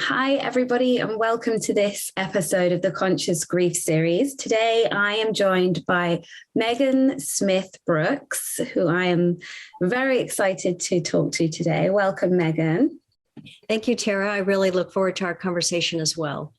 Hi, everybody, and welcome to this episode of the Conscious Grief series. Today, I am joined by Meghan Smith Brooks, who I am very excited to talk to today. Welcome, Meghan. Thank you, Tara. I really look forward to our conversation as well.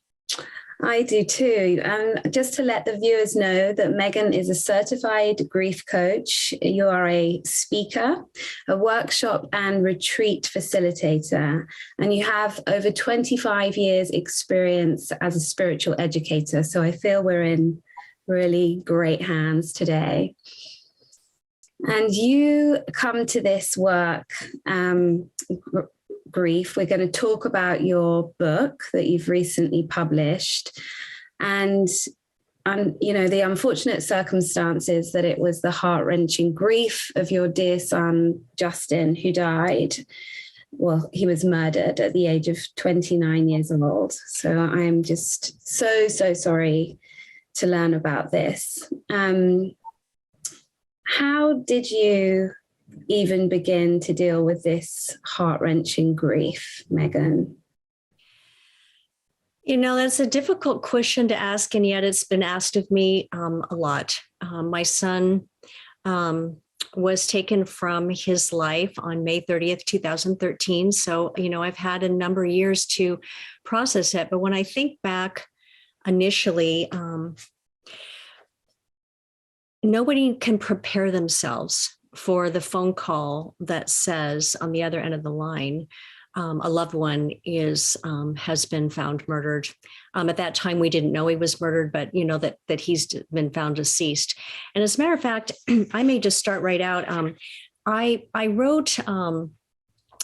I do too. And just to let the viewers know that Meghan is a certified grief coach. You are a speaker, a workshop and retreat facilitator, and you have over 25 years experience as a spiritual educator. So I feel we're in really great hands today. And you come to this work, grief. We're going to talk about your book that you've recently published and the unfortunate circumstances that it was the heart-wrenching grief of your dear son, Justin, who died. Well, he was murdered at the age of 29 years old. So I am just so sorry to learn about this. How did you even begin to deal with this heart-wrenching grief, Meghan? You know, that's a difficult question to ask, and yet it's been asked of me a lot. My son was taken from his life on May 30th, 2013. So, I've had a number of years to process it. But when I think back initially, nobody can prepare themselves for the phone call that says on the other end of the line, a loved one has been found murdered. At that time, we didn't know he was murdered, but that he's been found deceased. And as a matter of fact, I may just start right out. I wrote, I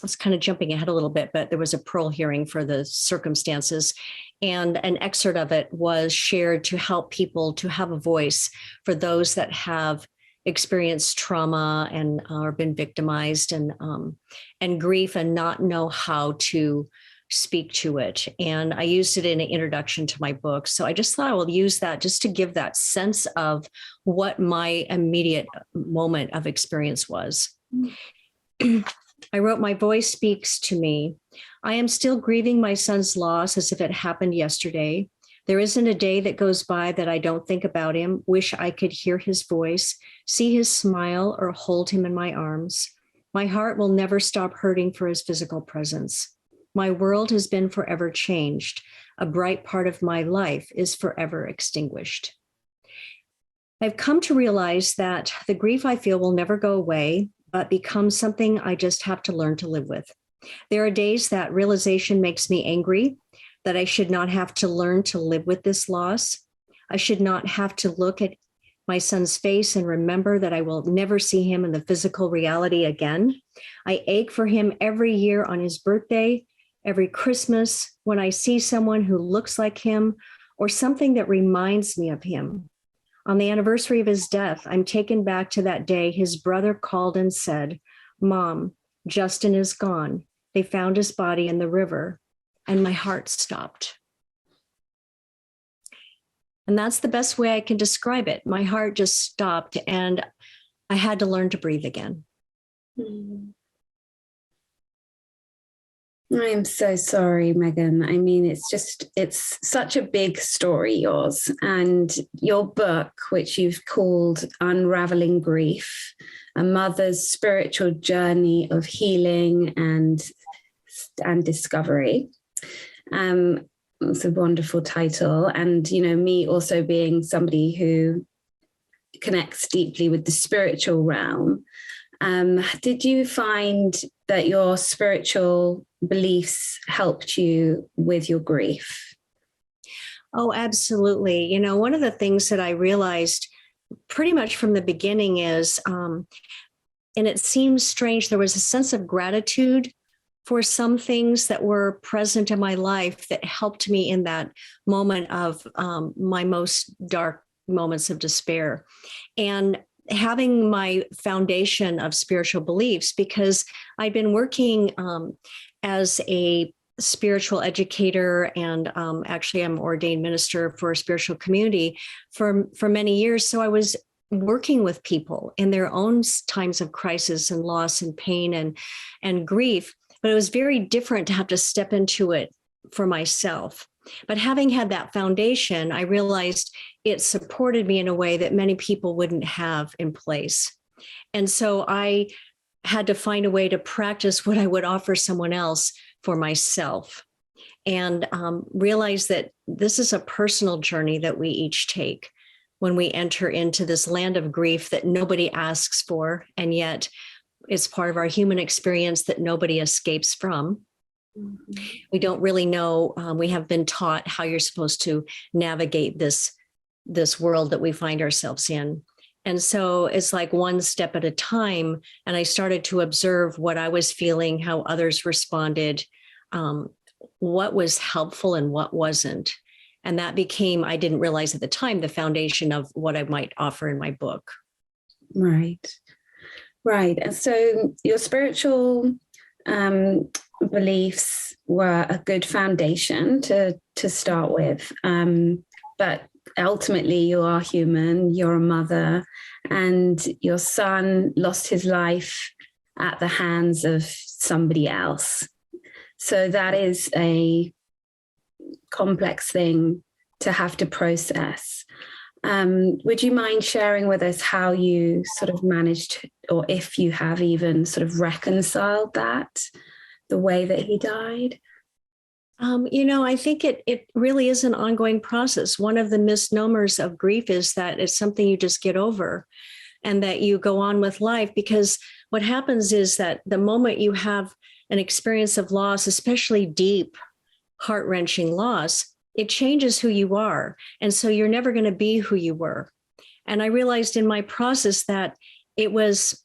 was kind of jumping ahead a little bit, but there was a parole hearing for the circumstances. And an excerpt of it was shared to help people to have a voice for those that have experienced trauma and or been victimized and grief and not know how to speak to it. And I used it in an introduction to my book. So I just thought I will use that just to give that sense of what my immediate moment of experience was. I wrote, "My voice speaks to me. I am still grieving my son's loss as if it happened yesterday. There isn't a day that goes by that I don't think about him, wish I could hear his voice, see his smile, or hold him in my arms. My heart will never stop hurting for his physical presence. My world has been forever changed. A bright part of my life is forever extinguished. I've come to realize that the grief I feel will never go away, but become something I just have to learn to live with. There are days that realization makes me angry, that I should not have to learn to live with this loss. I should not have to look at my son's face and remember that I will never see him in the physical reality again. I ache for him every year on his birthday, every Christmas, when I see someone who looks like him or something that reminds me of him. On the anniversary of his death, I'm taken back to that day his brother called and said, 'Mom, Justin is gone. They found his body in the river.' And my heart stopped." And that's the best way I can describe it. My heart just stopped and I had to learn to breathe again. I am so sorry, Meghan. I mean, it's such a big story, yours. And your book, which you've called Unraveling Grief, a mother's spiritual journey of healing and discovery. It's a wonderful title. And, me also being somebody who connects deeply with the spiritual realm. Did you find that your spiritual beliefs helped you with your grief? Oh, absolutely. One of the things that I realized pretty much from the beginning is, and it seems strange, there was a sense of gratitude for some things that were present in my life that helped me in that moment of my most dark moments of despair. And having my foundation of spiritual beliefs, because I'd been working as a spiritual educator and actually I'm ordained minister for a spiritual community for many years. So I was working with people in their own times of crisis and loss and pain and grief. But it was very different to have to step into it for myself. But having had that foundation, I realized it supported me in a way that many people wouldn't have in place. And so I had to find a way to practice what I would offer someone else for myself, and realize that this is a personal journey that we each take when we enter into this land of grief that nobody asks for, and yet it's part of our human experience that nobody escapes from. Mm-hmm. We don't really know. We have been taught how you're supposed to navigate this world that we find ourselves in. And so it's like one step at a time. And I started to observe what I was feeling, how others responded, what was helpful and what wasn't. And that became, I didn't realize at the time, the foundation of what I might offer in my book. Right. Right. And so your spiritual beliefs were a good foundation to start with. But ultimately, you are human, you're a mother, and your son lost his life at the hands of somebody else. So that is a complex thing to have to process. Would you mind sharing with us how you sort of managed, or if you have even sort of reconciled that, the way that he died? I think it really is an ongoing process. One of the misnomers of grief is that it's something you just get over and that you go on with life, because what happens is that the moment you have an experience of loss, especially deep, heart-wrenching loss, it changes who you are. And so you're never going to be who you were. And I realized in my process that it was,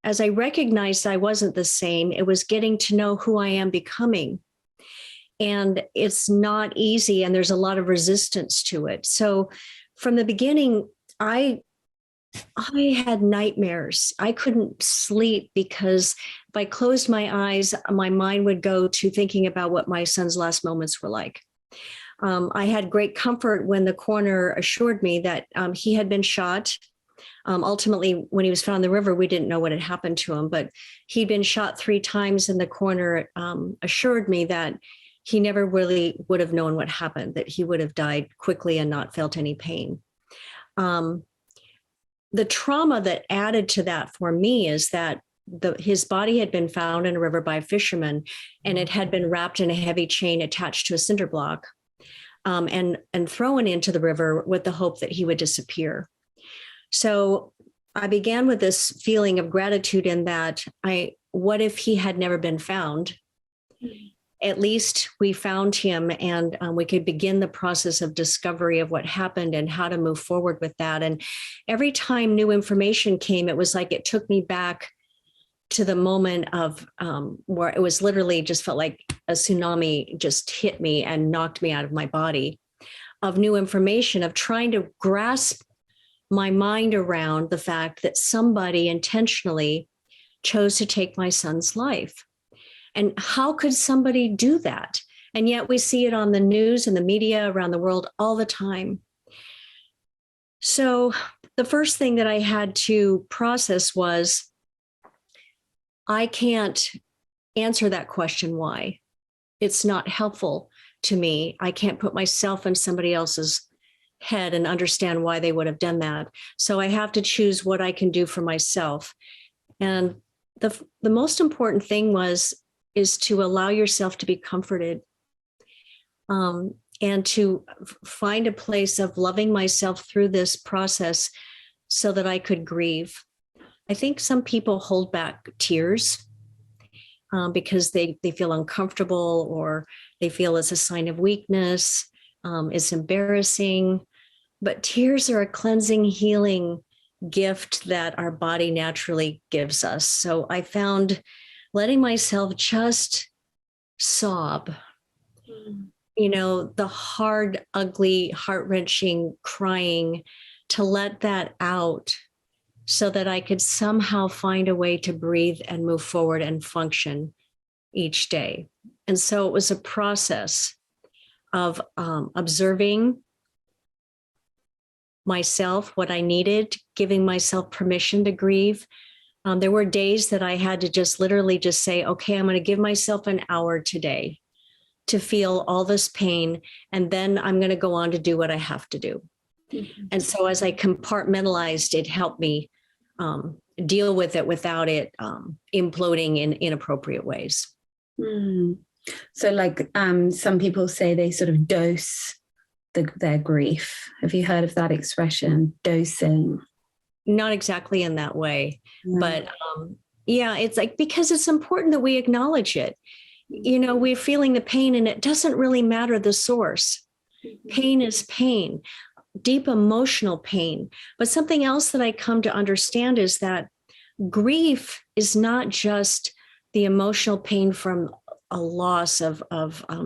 as I recognized I wasn't the same, it was getting to know who I am becoming. And it's not easy, and there's a lot of resistance to it. So from the beginning, I had nightmares. I couldn't sleep because if I closed my eyes, my mind would go to thinking about what my son's last moments were like. I had great comfort when the coroner assured me that he had been shot. Ultimately, when he was found in the river, we didn't know what had happened to him, but he'd been shot 3 times, and the coroner assured me that he never really would have known what happened, that he would have died quickly and not felt any pain. The trauma that added to that for me is that his body had been found in a river by a fisherman, and it had been wrapped in a heavy chain attached to a cinder block, and thrown into the river with the hope that he would disappear. So I began with this feeling of gratitude in that what if he had never been found? At least we found him, and we could begin the process of discovery of what happened and how to move forward with that. And every time new information came, it was like it took me back to the moment of where it was literally just felt like a tsunami just hit me and knocked me out of my body, of new information, of trying to grasp my mind around the fact that somebody intentionally chose to take my son's life. And how could somebody do that? And yet we see it on the news and the media around the world all the time. So the first thing that I had to process was, I can't answer that question, why? It's not helpful to me. I can't put myself in somebody else's head and understand why they would have done that. So I have to choose what I can do for myself. And the most important thing is to allow yourself to be comforted, and to find a place of loving myself through this process so that I could grieve. I think some people hold back tears because they feel uncomfortable, or they feel it's a sign of weakness, it's embarrassing. But tears are a cleansing, healing gift that our body naturally gives us. So I found letting myself just sob, the hard, ugly, heart-wrenching crying, to let that out so that I could somehow find a way to breathe and move forward and function each day. And so it was a process of observing myself, what I needed, giving myself permission to grieve. There were days that I had to just literally just say, okay, I'm going to give myself an hour today to feel all this pain, and then I'm going to go on to do what I have to do. Mm-hmm. And so as I compartmentalized, it helped me deal with it without it imploding in inappropriate ways. Mm. So like some people say they sort of dose their grief. Have you heard of that expression, dosing? Not exactly in that way, but yeah, it's like, because it's important that we acknowledge it. You know, we're feeling the pain and it doesn't really matter the source. Pain is pain, deep emotional pain. But something else that I come to understand is that grief is not just the emotional pain from a loss of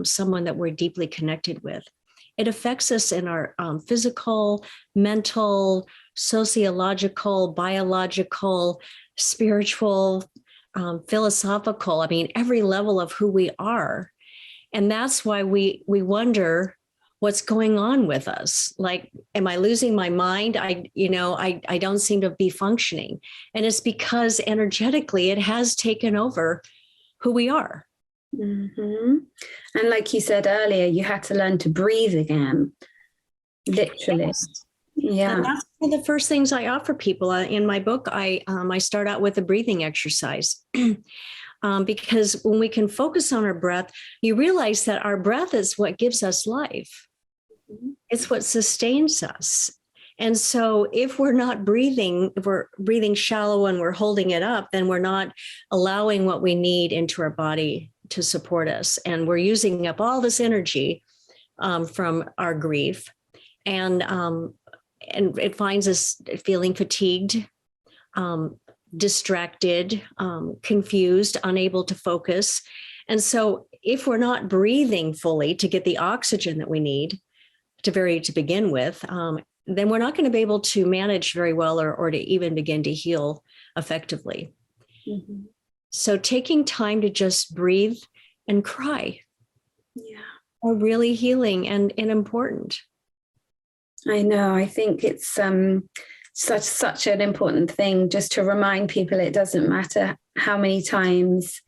someone that we're deeply connected with. It affects us in our physical, mental, sociological, biological, spiritual, philosophical, I mean, every level of who we are. And that's why we wonder what's going on with us. Like, am I losing my mind? I don't seem to be functioning. And it's because energetically it has taken over who we are. Mm-hmm. And like you said earlier, you had to learn to breathe again, literally. Yes. Yeah. And that's one of the first things I offer people in my book. I start out with a breathing exercise because when we can focus on our breath, you realize that our breath is what gives us life. Mm-hmm. It's what sustains us. And so if we're not breathing, if we're breathing shallow and we're holding it up, then we're not allowing what we need into our body to support us. And we're using up all this energy from our grief. And it finds us feeling fatigued, distracted, confused, unable to focus. And so if we're not breathing fully to get the oxygen that we need to begin with, then we're not going to be able to manage very well or to even begin to heal effectively. Mm-hmm. So taking time to just breathe and cry are really healing and important. I know. I think it's such an important thing just to remind people it doesn't matter how many times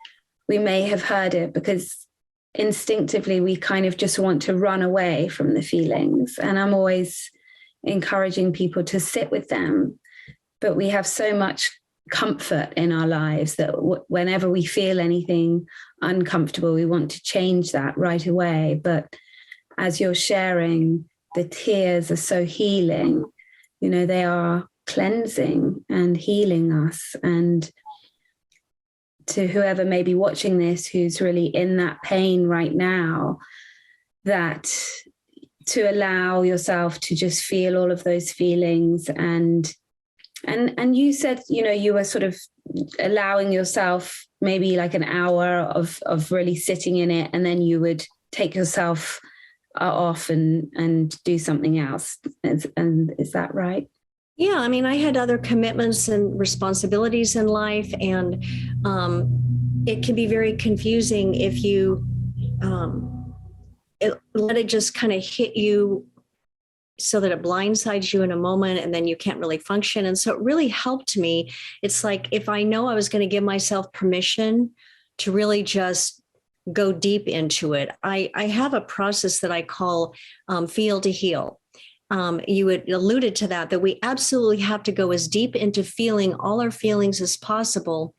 we may have heard it, because instinctively we kind of just want to run away from the feelings. And I'm always encouraging people to sit with them. But we have so much comfort in our lives that whenever we feel anything uncomfortable, we want to change that right away. But as you're sharing, the tears are so healing. You know, they are cleansing and healing us. And to whoever may be watching this, who's really in that pain right now, that to allow yourself to just feel all of those feelings. And you said, you know, you were sort of allowing yourself maybe like an hour of really sitting in it, and then you would take yourself off and do something else. And is that right? Yeah, I mean, I had other commitments and responsibilities in life, and it can be very confusing if you let it just kind of hit you so that it blindsides you in a moment, and then you can't really function. And so it really helped me. It's like if I know I was going to give myself permission to really just go deep into it, I have a process that I call feel to heal. You had alluded to that we absolutely have to go as deep into feeling all our feelings as possible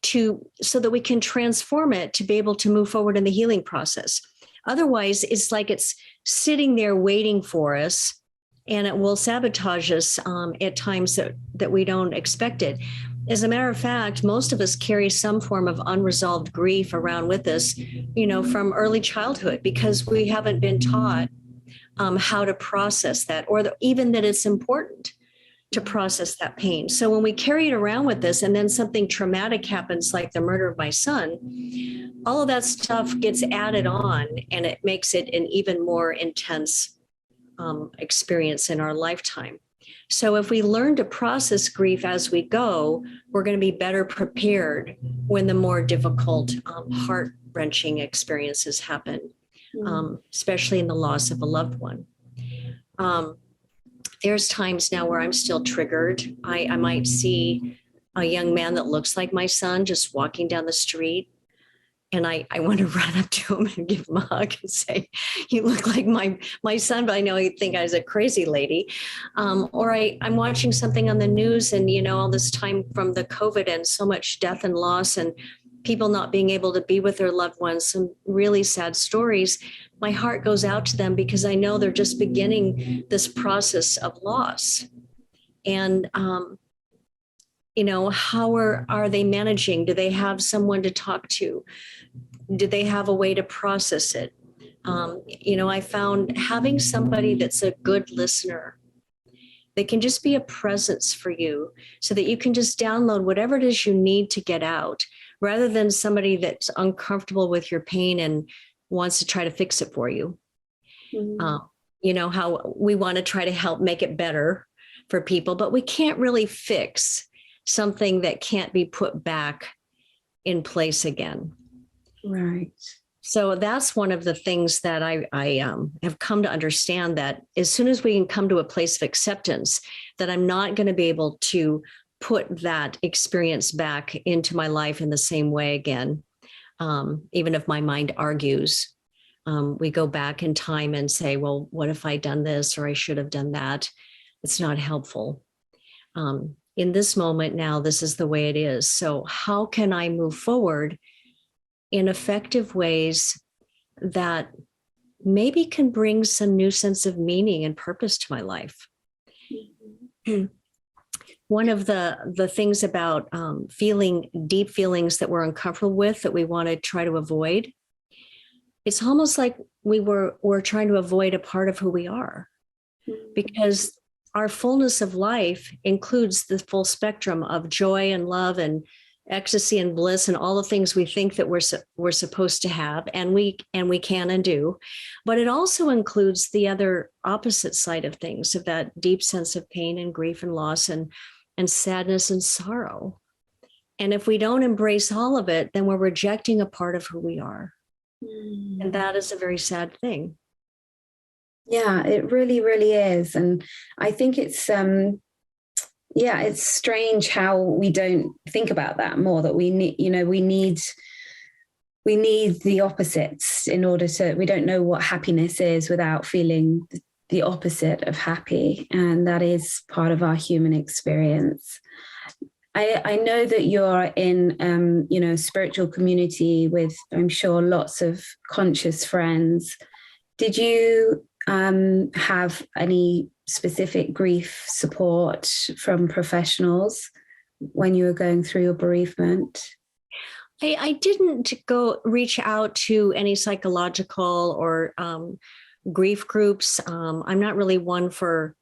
so that we can transform it to be able to move forward in the healing process. Otherwise, it's like it's sitting there waiting for us, and it will sabotage us at times that we don't expect it. As a matter of fact, most of us carry some form of unresolved grief around with us, you know, from early childhood, because we haven't been taught how to process that, or even that it's important to process that pain. So when we carry it around with us, and then something traumatic happens, like the murder of my son, all of that stuff gets added on, and it makes it an even more intense experience in our lifetime. So if we learn to process grief as we go, we're going to be better prepared when the more difficult, heart-wrenching experiences happen, especially in the loss of a loved one. There's times now where I'm still triggered. I might see a young man that looks like my son just walking down the street, And I want to run up to him and give him a hug and say, "You look like my son," but I know he'd think I was a crazy lady. Or I'm watching something on the news, and all this time from the COVID and so much death and loss, and people not being able to be with their loved ones, some really sad stories. My heart goes out to them because I know they're just beginning this process of loss. And how are they managing? Do they have someone to talk to? Do they have a way to process it? I found having somebody that's a good listener, they can just be a presence for you so that you can just download whatever it is you need to get out, rather than somebody that's uncomfortable with your pain and wants to try to fix it for you. How we want to try to help make it better for people, but we can't really fix something that can't be put back in place again. Right. So that's one of the things that I have come to understand, that as soon as we can come to a place of acceptance, that I'm not going to be able to put that experience back into my life in the same way again. Even if my mind argues, we go back in time and say, well, what if I done this, or I should have done that? It's not helpful. In this moment now, this is the way it is. So how can I move forward in effective ways that maybe can bring some new sense of meaning and purpose to my life? One of the things about feeling deep feelings that we're uncomfortable with, that we want to try to avoid, it's almost like we're trying to avoid a part of who we are, because our fullness of life includes the full spectrum of joy and love and ecstasy and bliss and all the things we think that we're supposed to have, and we can and do. But it also includes the other opposite side of things, of that deep sense of pain and grief and loss and sadness and sorrow. And if we don't embrace all of it, then we're rejecting a part of who we are. And that is a very sad thing. Yeah, it really, really is. And I think it's strange how we don't think about that more, that we need the opposites in order to, we don't know what happiness is without feeling the opposite of happy. And that is part of our human experience. I know that you're in, a spiritual community with, I'm sure, lots of conscious friends. Did you have any specific grief support from professionals when you were going through your bereavement? I didn't go reach out to any psychological or grief groups. I'm not really one for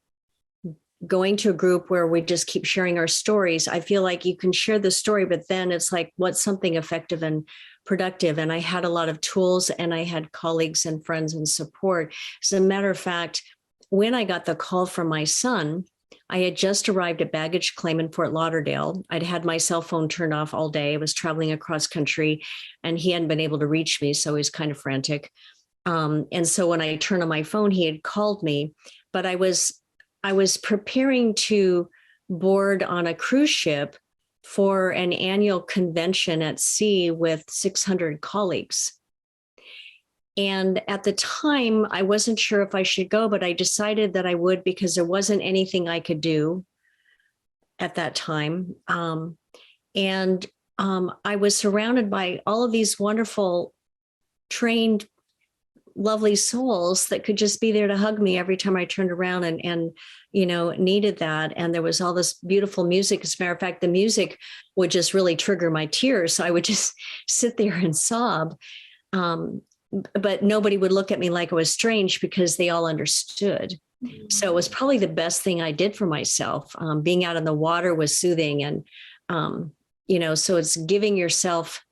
going to a group where we just keep sharing our stories. I feel like you can share the story, but then it's like, what's something effective and productive? And I had a lot of tools, and I had colleagues and friends and support. As a matter of fact, when I got the call from my son, I had just arrived at baggage claim in Fort Lauderdale. I'd had my cell phone turned off all day. I was traveling across country, and he hadn't been able to reach me, so he was kind of frantic. And so when I turned on my phone, he had called me, but I was preparing to board on a cruise ship for an annual convention at sea with 600 colleagues. And at the time, I wasn't sure if I should go, but I decided that I would, because there wasn't anything I could do at that time. I was surrounded by all of these wonderful, trained, lovely souls that could just be there to hug me every time I turned around and needed that. And there was all this beautiful music. As a matter of fact, the music would just really trigger my tears. So I would just sit there and sob. But nobody would look at me like I was strange, because they all understood. So it was probably the best thing I did for myself. Being out in the water was soothing. And, so it's giving yourself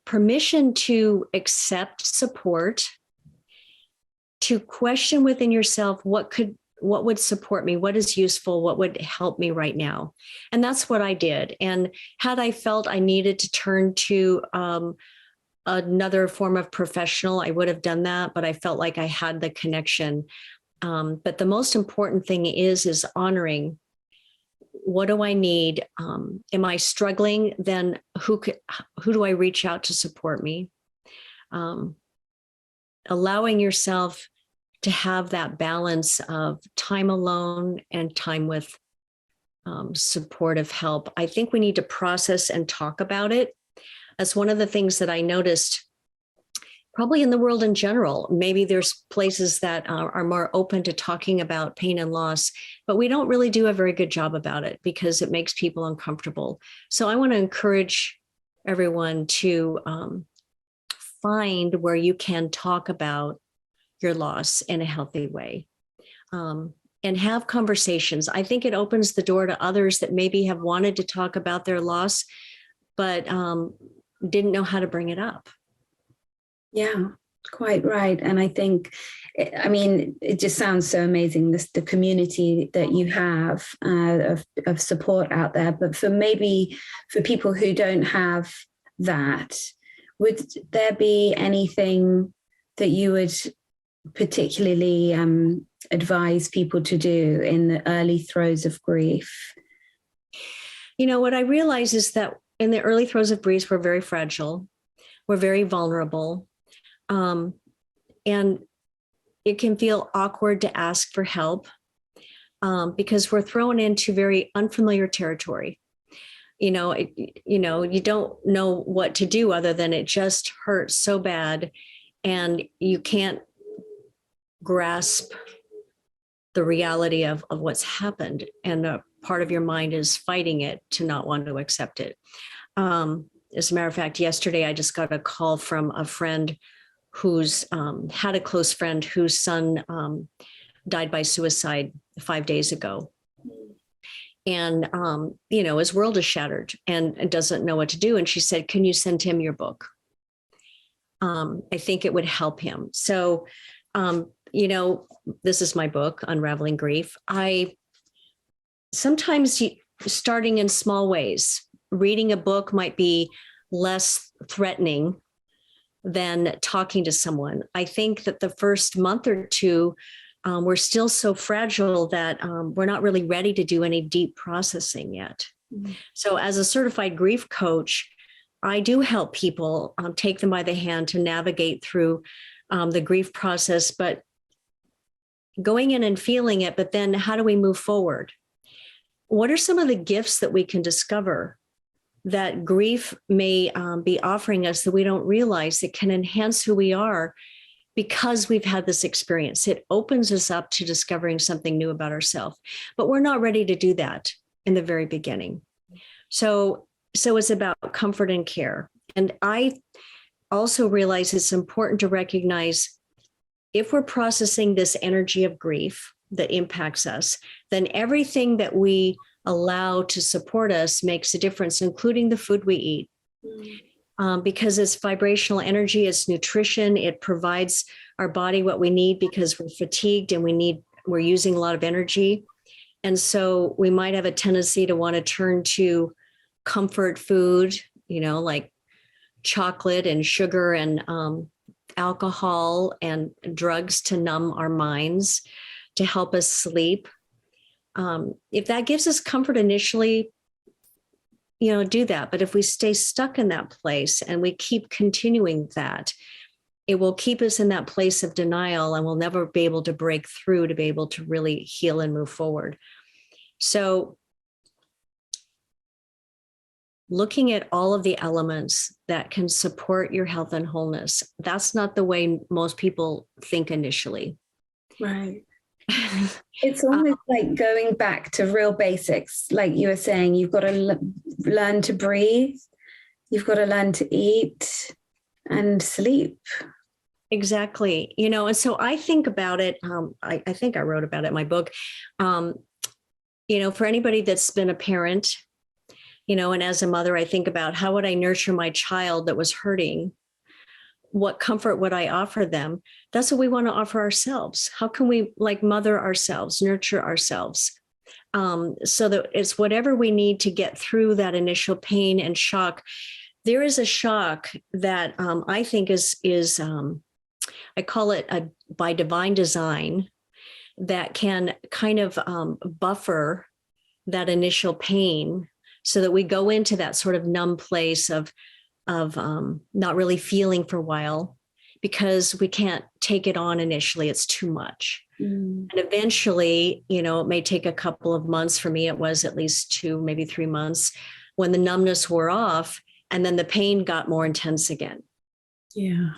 permission to accept support, to question within yourself, what would support me? What is useful? What would help me right now? And that's what I did. And had I felt I needed to turn to another form of professional, I would have done that, but I felt like I had the connection. But the most important thing is honoring what do I need? Am I struggling? Then who do I reach out to support me? Allowing yourself to have that balance of time alone and time with supportive help. I think we need to process and talk about it. That's one of the things that I noticed probably in the world in general. Maybe there's places that are more open to talking about pain and loss, but we don't really do a very good job about it because it makes people uncomfortable. So I want to encourage everyone to find where you can talk about your loss in a healthy way. And have conversations. I think it opens the door to others that maybe have wanted to talk about their loss, but didn't know how to bring it up. Yeah, quite right. And I think, I mean, it just sounds so amazing, the community that you have of support out there. But for people who don't have that, would there be anything that you would particularly advise people to do in the early throes of grief? What I realize is that in the early throes of grief, we're very fragile, we're very vulnerable, and it can feel awkward to ask for help because we're thrown into very unfamiliar territory. You don't know what to do other than it just hurts so bad, and you can't grasp the reality of what's happened, and a part of your mind is fighting it to not want to accept it. As a matter of fact, yesterday I just got a call from a friend who's had a close friend whose son died by suicide 5 days ago. And, his world is shattered and doesn't know what to do. And she said, can you send him your book? I think it would help him. So, this is my book, Unraveling Grief. Sometimes starting in small ways, reading a book might be less threatening than talking to someone. I think that the first month or two, we're still so fragile that we're not really ready to do any deep processing yet. Mm-hmm. So as a certified grief coach, I do help people take them by the hand to navigate through the grief process, but going in and feeling it, but then how do we move forward? What are some of the gifts that we can discover that grief may be offering us that we don't realize that can enhance who we are because we've had this experience? It opens us up to discovering something new about ourselves, but we're not ready to do that in the very beginning. So it's about comfort and care. And I also realize it's important to recognize if we're processing this energy of grief that impacts us, then everything that we allow to support us makes a difference, including the food we eat. Because it's vibrational energy, it's nutrition, it provides our body what we need because we're fatigued and we're using a lot of energy. And so we might have a tendency to want to turn to comfort food, like chocolate and sugar and alcohol and drugs to numb our minds, to help us sleep. If that gives us comfort initially, do that. But if we stay stuck in that place and we keep continuing that, it will keep us in that place of denial and we'll never be able to break through to be able to really heal and move forward. So looking at all of the elements that can support your health and wholeness, that's not the way most people think initially. Right. It's almost like going back to real basics. Like you were saying, you've got to learn to breathe. You've got to learn to eat and sleep. Exactly. And so I think about it. I think I wrote about it in my book. For anybody that's been a parent, and as a mother, I think about how would I nurture my child that was hurting? What comfort would I offer them? That's what we want to offer ourselves. How can we mother ourselves, nurture ourselves? So that it's whatever we need to get through that initial pain and shock. There is a shock that I think is I call it by divine design, that can kind of buffer that initial pain so that we go into that sort of numb place of not really feeling for a while because we can't take it on initially. It's too much. And eventually, it may take a couple of months. For me, it was at least 2, maybe 3 months when the numbness wore off and then the pain got more intense again. Yeah.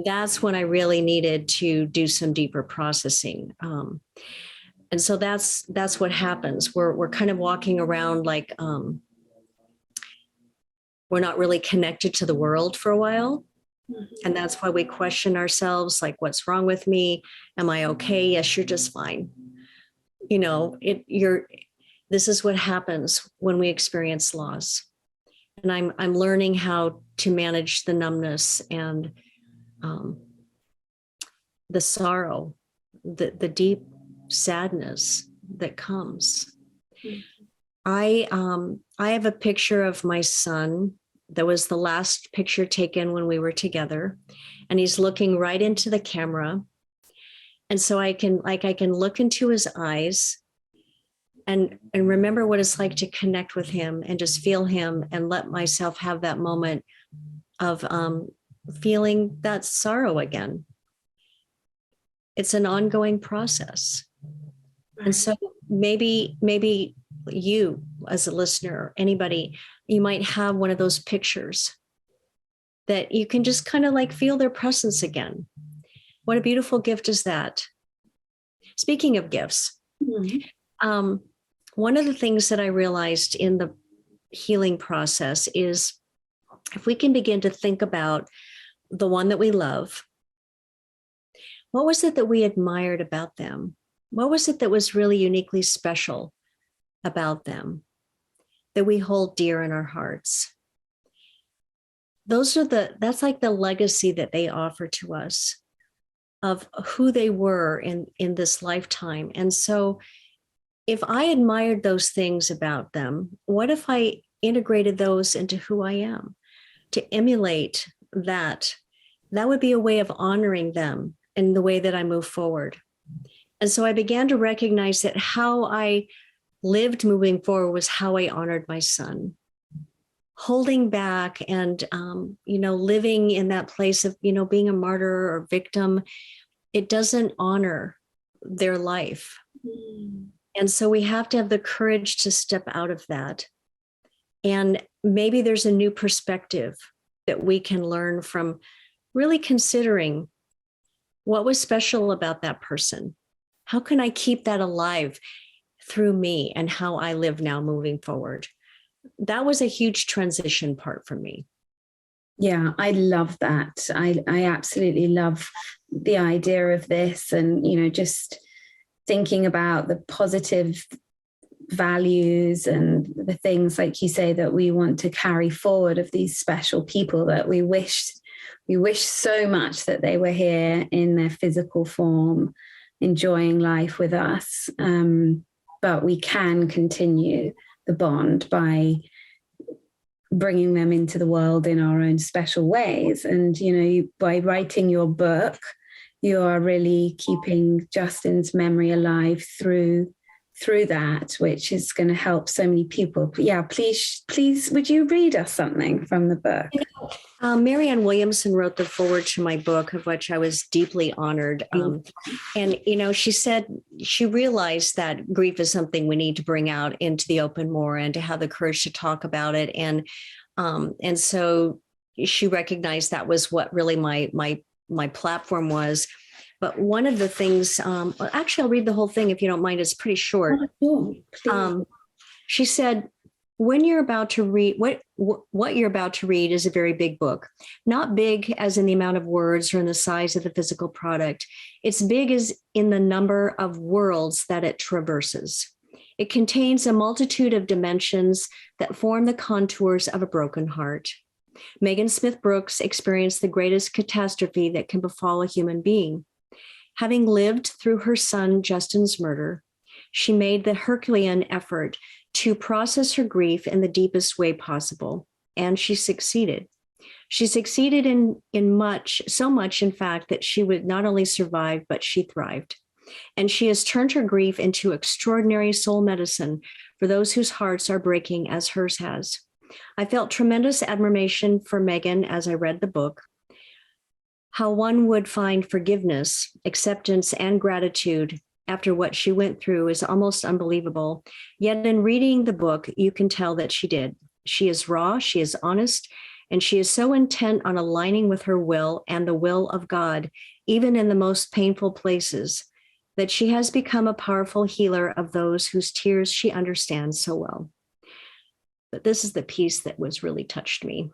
That's when I really needed to do some deeper processing. And so that's what happens. We're kind of walking around like we're not really connected to the world for a while. And that's why we question ourselves, like, what's wrong with me? Am I okay? Yes, you're just fine. This is what happens when we experience loss. And I'm learning how to manage the numbness and the sorrow, the deep sadness that comes. I have a picture of my son. That was the last picture taken when we were together, and he's looking right into the camera. And so I can look into his eyes and remember what it's like to connect with him and just feel him and let myself have that moment of feeling that sorrow again. It's an ongoing process. And so maybe you as a listener, anybody, you might have one of those pictures that you can just kind of like feel their presence again. What a beautiful gift is that. Speaking of gifts, one of the things that I realized in the healing process is if we can begin to think about the one that we love, what was it that we admired about them? What was it that was really uniquely special about them that we hold dear in our hearts? That's like the legacy that they offer to us of who they were in this lifetime. And so if I admired those things about them, what if I integrated those into who I am? To emulate that, that would be a way of honoring them in the way that I move forward. And so I began to recognize that how I lived moving forward was how I honored my son. Holding back and, living in that place of, being a martyr or victim, it doesn't honor their life. And so we have to have the courage to step out of that. And maybe there's a new perspective that we can learn from really considering what was special about that person. How can I keep that alive through me and how I live now moving forward? That was a huge transition part for me. Yeah, I love that. I absolutely love the idea of this, and, just thinking about the positive values and the things, like you say, that we want to carry forward of these special people that we wish so much that they were here in their physical form, enjoying life with us. But we can continue the bond by bringing them into the world in our own special ways. And, by writing your book, you are really keeping Justin's memory alive through that, which is going to help so many people. But yeah, please, would you read us something from the book? Marianne Williamson wrote the foreword to my book, of which I was deeply honored. And, she said she realized that grief is something we need to bring out into the open more and to have the courage to talk about it. And so she recognized that was what really my platform was. But one of the things, actually, I'll read the whole thing if you don't mind. It's pretty short. She said, when you're about to read, what you're about to read is a very big book, not big as in the amount of words or in the size of the physical product. It's big as in the number of worlds that it traverses. It contains a multitude of dimensions that form the contours of a broken heart. Meghan Smith Brooks experienced the greatest catastrophe that can befall a human being. Having lived through her son Justin's murder, she made the Herculean effort to process her grief in the deepest way possible, and she succeeded. She succeeded so much, in fact, that she would not only survive, but she thrived. And she has turned her grief into extraordinary soul medicine for those whose hearts are breaking as hers has. I felt tremendous admiration for Meghan as I read the book. How one would find forgiveness, acceptance, and gratitude after what she went through is almost unbelievable. Yet in reading the book, you can tell that she did. She is raw, she is honest, and she is so intent on aligning with her will and the will of God, even in the most painful places, that she has become a powerful healer of those whose tears she understands so well. But this is the piece that was really touched me.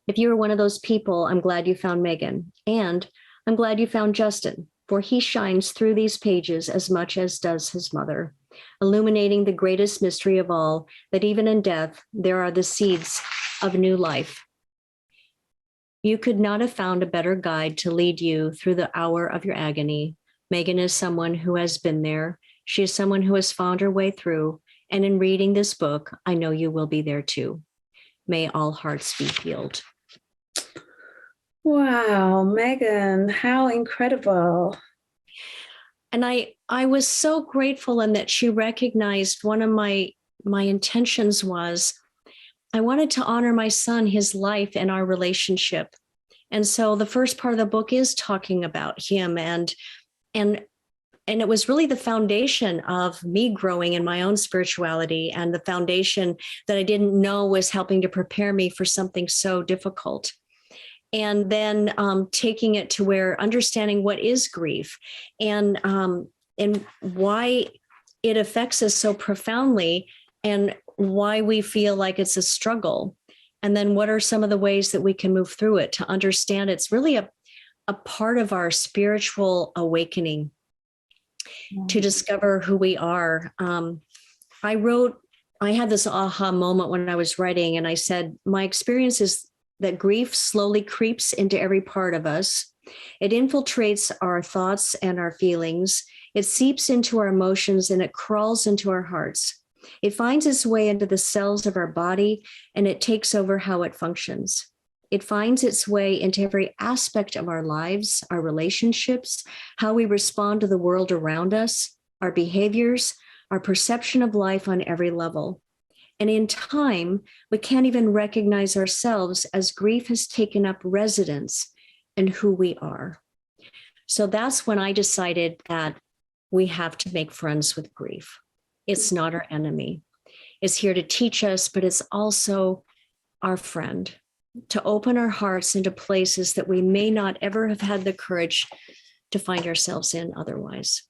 If you are one of those people, I'm glad you found Meghan, and I'm glad you found Justin, for he shines through these pages as much as does his mother, illuminating the greatest mystery of all, that even in death, there are the seeds of new life. You could not have found a better guide to lead you through the hour of your agony. Meghan is someone who has been there. She is someone who has found her way through, and in reading this book, I know you will be there too. May all hearts be healed. Wow, Meghan, how incredible. And I was so grateful in that she recognized one of my intentions was I wanted to honor my son, his life, and our relationship. And so the first part of the book is talking about him, and it was really the foundation of me growing in my own spirituality, and the foundation that I didn't know was helping to prepare me for something so difficult. And then taking it to where understanding what is grief and why it affects us so profoundly, and why we feel like it's a struggle. And then what are some of the ways that we can move through it to understand it's really a part of our spiritual awakening to discover who we are. I had this aha moment when I was writing, and I said, my experience is that grief slowly creeps into every part of us. It infiltrates our thoughts and our feelings. It seeps into our emotions, and it crawls into our hearts. It finds its way into the cells of our body, and it takes over how it functions. It finds its way into every aspect of our lives, our relationships, how we respond to the world around us, our behaviors, our perception of life on every level. And in time, we can't even recognize ourselves as grief has taken up residence in who we are. So that's when I decided that we have to make friends with grief. It's not our enemy. It's here to teach us, but it's also our friend, to open our hearts into places that we may not ever have had the courage to find ourselves in otherwise.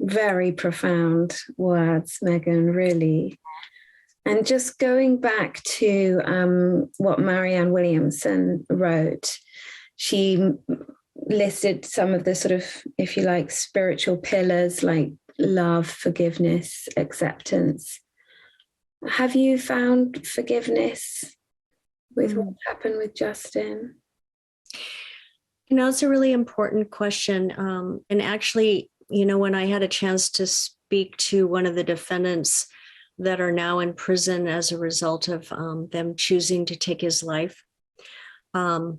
Very profound words, Meghan, really. And just going back to what Marianne Williamson wrote, she listed some of the sort of, if you like, spiritual pillars like love, forgiveness, acceptance. Have you found forgiveness with what happened with Justin? It's a really important question. And actually, when I had a chance to speak to one of the defendants that are now in prison as a result of them choosing to take his life, the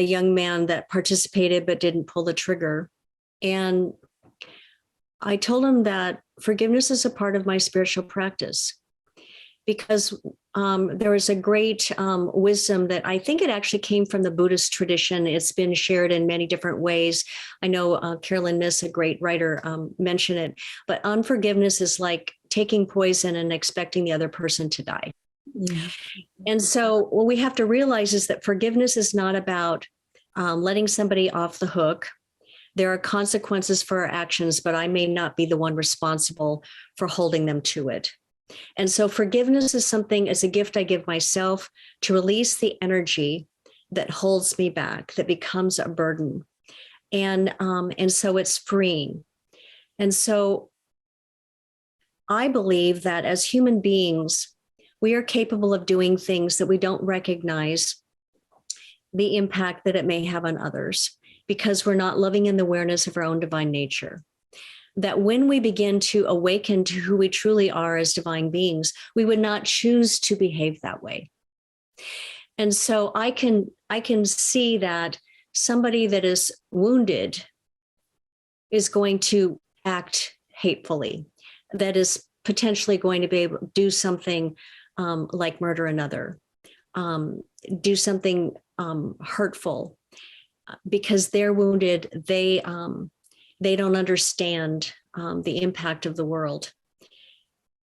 young man that participated but didn't pull the trigger. And I told him that forgiveness is a part of my spiritual practice, because there is a great wisdom that I think it actually came from the Buddhist tradition. It's been shared in many different ways. I know Carolyn Miss, a great writer, mentioned it, but unforgiveness is like taking poison and expecting the other person to die. Yeah. And so what we have to realize is that forgiveness is not about letting somebody off the hook. There are consequences for our actions, but I may not be the one responsible for holding them to it. And so forgiveness is something, as a gift I give myself to release the energy that holds me back, that becomes a burden. And so it's freeing. And so I believe that as human beings, we are capable of doing things that we don't recognize the impact that it may have on others, because we're not living in the awareness of our own divine nature. That when we begin to awaken to who we truly are as divine beings, we would not choose to behave that way. And so I can see that somebody that is wounded is going to act hatefully. that is potentially going to be able to do something like murder another, do something hurtful, because they're wounded. They don't understand the impact of the world.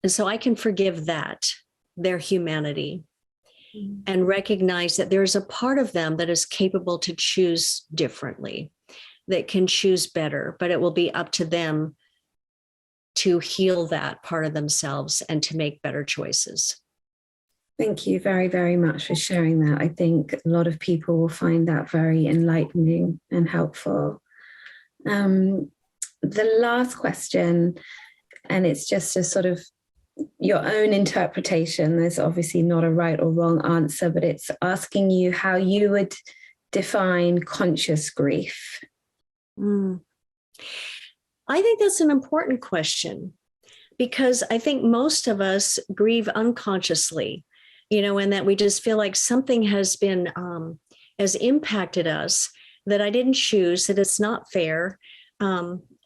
And so I can forgive that, their humanity, and recognize that there's a part of them that is capable to choose differently, that can choose better, but it will be up to them to heal that part of themselves and to make better choices. Thank you very, very much for sharing that. I think a lot of people will find that very enlightening and helpful. The last question, and it's just a sort of your own interpretation. There's obviously not a right or wrong answer, but it's asking you how you would define conscious grief. I think that's an important question, because I think most of us grieve unconsciously, and that we just feel like something has impacted us that I didn't choose, that it's not fair,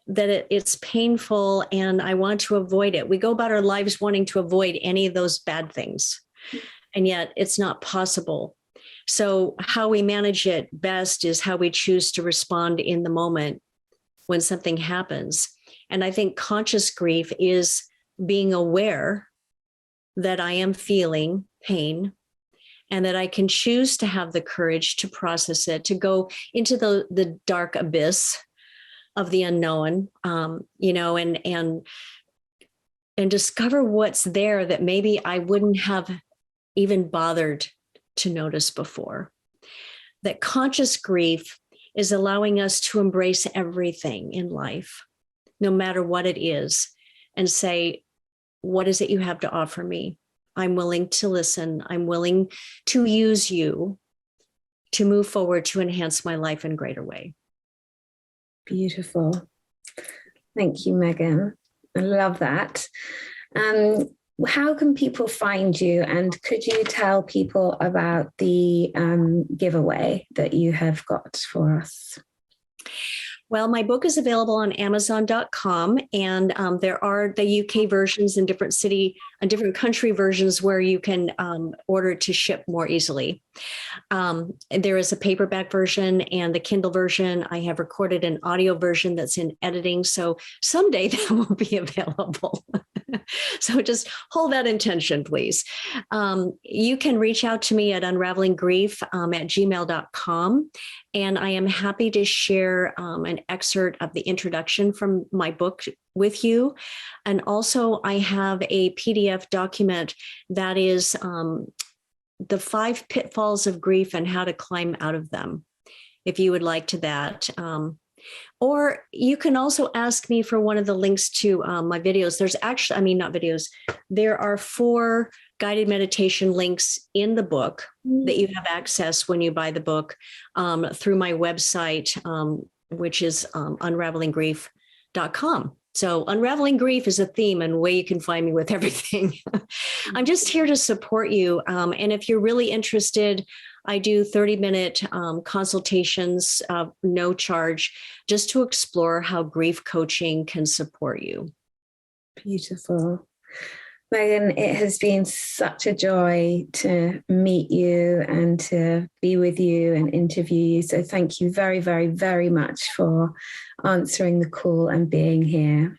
that it's painful, and I want to avoid it. We go about our lives wanting to avoid any of those bad things, and yet it's not possible. So how we manage it best is how we choose to respond in the moment when something happens. And I think conscious grief is being aware that I am feeling pain, and that I can choose to have the courage to process it, to go into the dark abyss of the unknown, and discover what's there that maybe I wouldn't have even bothered to notice before. That conscious grief is allowing us to embrace everything in life, no matter what it is, and say, what is it you have to offer me? I'm willing to listen. I'm willing to use you to move forward, to enhance my life in a greater way. Beautiful. Thank you, Meghan. I love that. How can people find you? And could you tell people about the giveaway that you have got for us? Well, my book is available on Amazon.com, and there are the UK versions and different country versions where you can order it to ship more easily. There is a paperback version and the Kindle version. I have recorded an audio version that's in editing, so someday that will be available. So just hold that intention, please. You can reach out to me at unravelinggrief@gmail.com. And I am happy to share an excerpt of the introduction from my book with you. And also I have a PDF document that is the 5 pitfalls of grief and how to climb out of them, if you would like to that. Or you can also ask me for one of the links to my videos. There's actually, not videos. There are 4 guided meditation links in the book that you have access when you buy the book through my website, which is unravelinggrief.com. So unraveling grief is a theme and way you can find me with everything. I'm just here to support you. And if you're really interested, I do 30-minute consultations, no charge, just to explore how grief coaching can support you. Beautiful. Meghan, it has been such a joy to meet you and to be with you and interview you. So thank you very, very, very much for answering the call and being here.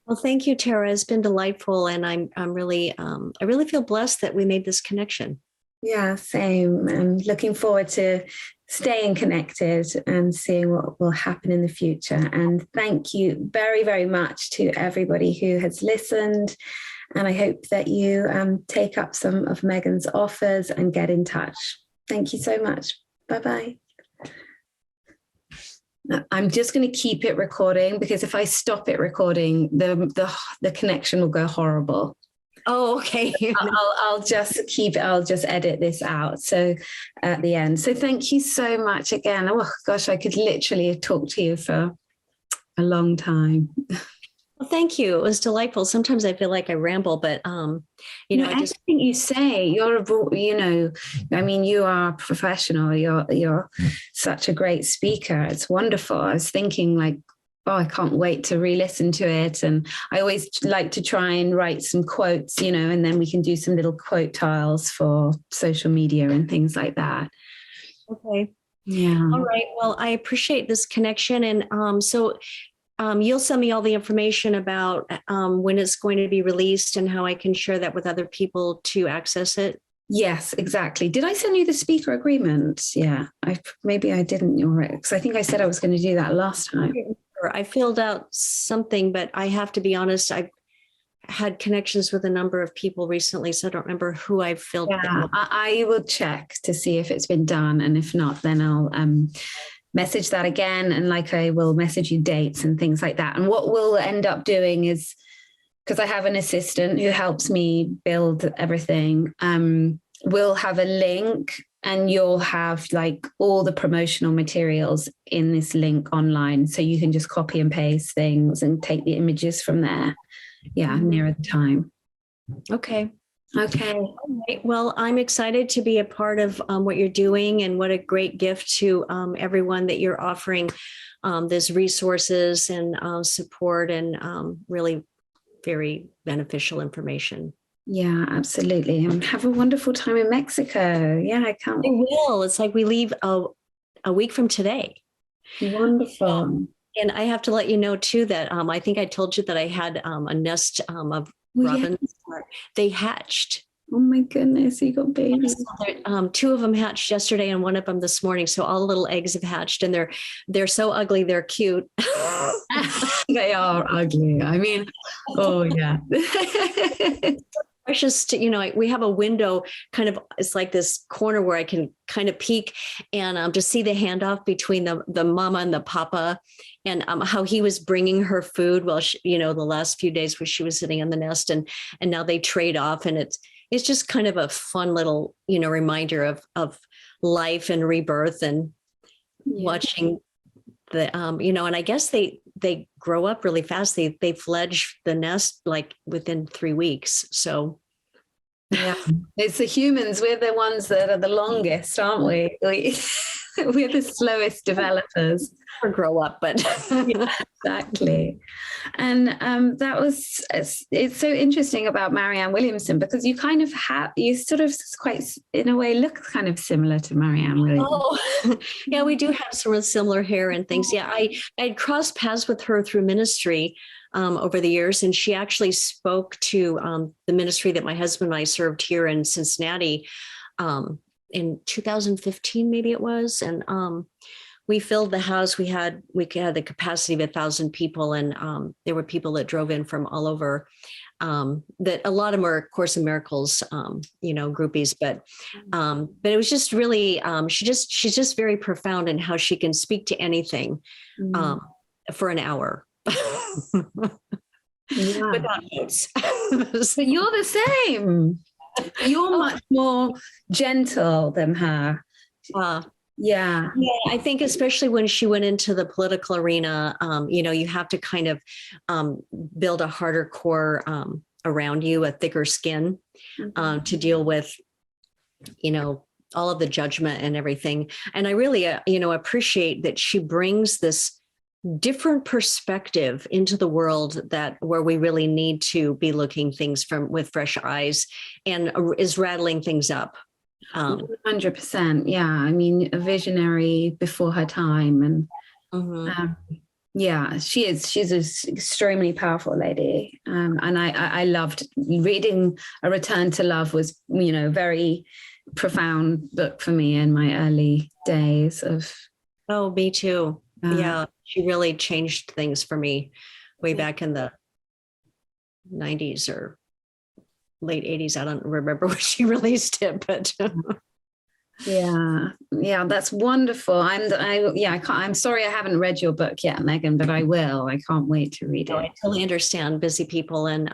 Well, thank you, Tara. It's been delightful, and I really feel blessed that we made this connection. Yeah, same. And looking forward to staying connected and seeing what will happen in the future. And thank you very, very much to everybody who has listened. And I hope that you take up some of Meghan's offers and get in touch. Thank you so much. Bye-bye. I'm just going to keep it recording, because if I stop it recording, the connection will go horrible. Oh, okay. I'll just edit this out. So at the end. So thank you so much again. Oh gosh, I could literally have talked to you for a long time. Well, thank you. It was delightful. Sometimes I feel like I ramble, but I just think you say you are a professional. You're such a great speaker. It's wonderful. I was thinking, like, oh, I can't wait to re-listen to it. And I always like to try and write some quotes, and then we can do some little quote tiles for social media and things like that. Okay. Yeah. All right. Well, I appreciate this connection. And so you'll send me all the information about when it's going to be released and how I can share that with other people to access it. Yes, exactly. Did I send you the speaker agreement? Yeah, maybe I didn't. You're right, because I think I said I was going to do that last time. I filled out something, but I have to be honest, I've had connections with a number of people recently, so I don't remember who I've filled. Yeah, I will check to see if it's been done, and if not, then I'll message that again, and I will message you dates and things like that. And what we'll end up doing is, because I have an assistant who helps me build everything, we'll have a link, and you'll have all the promotional materials in this link online. So you can just copy and paste things and take the images from there. Yeah, nearer the time. Okay. Okay. All right. Well, I'm excited to be a part of what you're doing, and what a great gift to everyone that you're offering this resources and support, and really very beneficial information. Yeah, absolutely. And have a wonderful time in Mexico. Yeah, I can't. I will. It's like we leave a week from today. Wonderful. And I have to let you know too that I think I told you that I had a nest of robins. Yeah. They hatched. Oh my goodness, you got babies. Two of them hatched yesterday and one of them this morning. So all the little eggs have hatched, and they're so ugly. They're cute. They are ugly. I mean, oh yeah. Precious, we have a window kind of, it's like this corner where I can kind of peek and just see the handoff between the mama and the papa, and how he was bringing her food while she, the last few days where she was sitting on the nest, and now they trade off, and it's just kind of a fun little, reminder of life and rebirth, and watching the, and I guess they grow up really fast. They fledge the nest within 3 weeks. So yeah, it's the humans. We're the ones that are the longest, aren't we? We're the slowest developers. Or grow up, but yeah, exactly. And that was, it's so interesting about Marianne Williamson, because you kind of you sort of quite, in a way, look kind of similar to Marianne Williamson. Oh, yeah, we do have some similar hair and things. Yeah, I'd crossed paths with her through ministry over the years, and she actually spoke to the ministry that my husband and I served here in Cincinnati in 2015, maybe it was, and we filled the house. We had the capacity of 1,000 people, and there were people that drove in from all over. That a lot of them are Course in Miracles, groupies, but it was just really she's just very profound in how she can speak to anything for an hour. Without notes. So you're the same. You're much more gentle than her. Yeah, I think especially when she went into the political arena, you have to kind of build a harder core around you, a thicker skin to deal with, all of the judgment and everything. And I really, appreciate that she brings this different perspective into the world where we really need to be looking things with fresh eyes, and is rattling things up. 100%. Yeah. I mean, a visionary before her time. And yeah, she's an extremely powerful lady. And I loved reading A Return to Love. Was, very profound book for me in my early days of. Oh, me too. Yeah. She really changed things for me way back in the 90s or late 80s. I don't remember when she released it, but yeah, that's wonderful. I'm sorry I haven't read your book yet, Meghan, but I will. I can't wait to read it. I totally understand busy people, and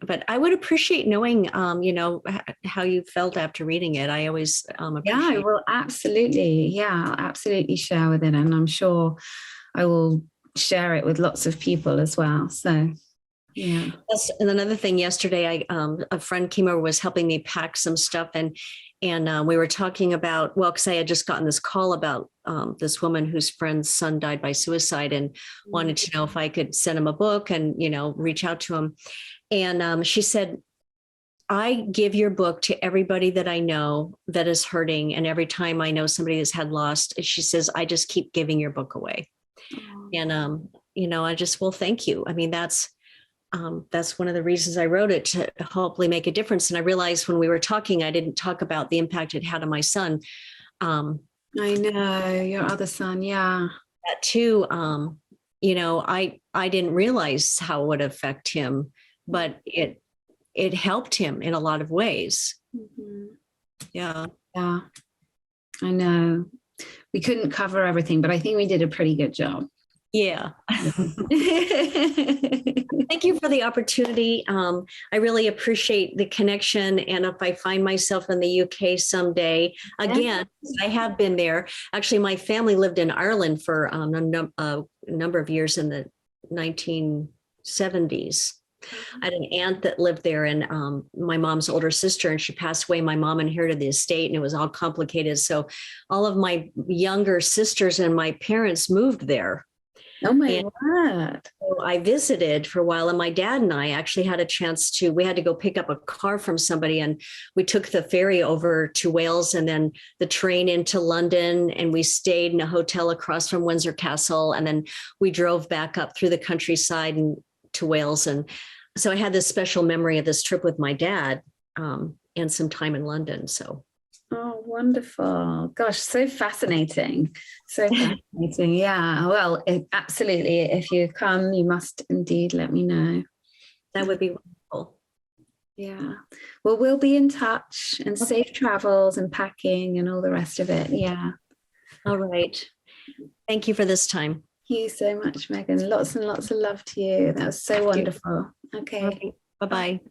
but I would appreciate knowing how you felt after reading it. I always yeah, I will absolutely share with it, and I'm sure I will share it with lots of people as well. So Yeah. And another thing, yesterday, a friend came over, was helping me pack some stuff, and we were talking about, well, because I had just gotten this call about this woman whose friend's son died by suicide, and wanted to know if I could send him a book and reach out to him. And she said, I give your book to everybody that I know that is hurting, and every time I know somebody has had lost, she says, I just keep giving your book away. And I just, well, thank you. I mean, that's one of the reasons I wrote it, to hopefully make a difference. And I realized when we were talking, I didn't talk about the impact it had on my son. I know, your other son. Yeah. That too. I didn't realize how it would affect him, but it helped him in a lot of ways. Yeah. Yeah. I know. We couldn't cover everything, but I think we did a pretty good job. Yeah. Thank you for the opportunity. I really appreciate the connection. And if I find myself in the UK someday, again, I have been there. Actually, my family lived in Ireland for a number of years in the 1970s. I had an aunt that lived there, and my mom's older sister, and she passed away. My mom inherited the estate, and it was all complicated. So all of my younger sisters and my parents moved there. Oh my word. So I visited for a while, and my dad and I actually had a chance to, we had to go pick up a car from somebody, and we took the ferry over to Wales and then the train into London, and we stayed in a hotel across from Windsor Castle. And then we drove back up through the countryside and to Wales. And so I had this special memory of this trip with my dad, and some time in London. So. Oh, wonderful. Gosh, so fascinating. So fascinating. Yeah. Well, absolutely. If you come, you must indeed let me know. That would be wonderful. Yeah. Well, we'll be in touch, and safe travels and packing and all the rest of it. Yeah. All right. Thank you for this time. Thank you so much, Meghan. Lots and lots of love to you. That was so wonderful. Okay. Bye-bye.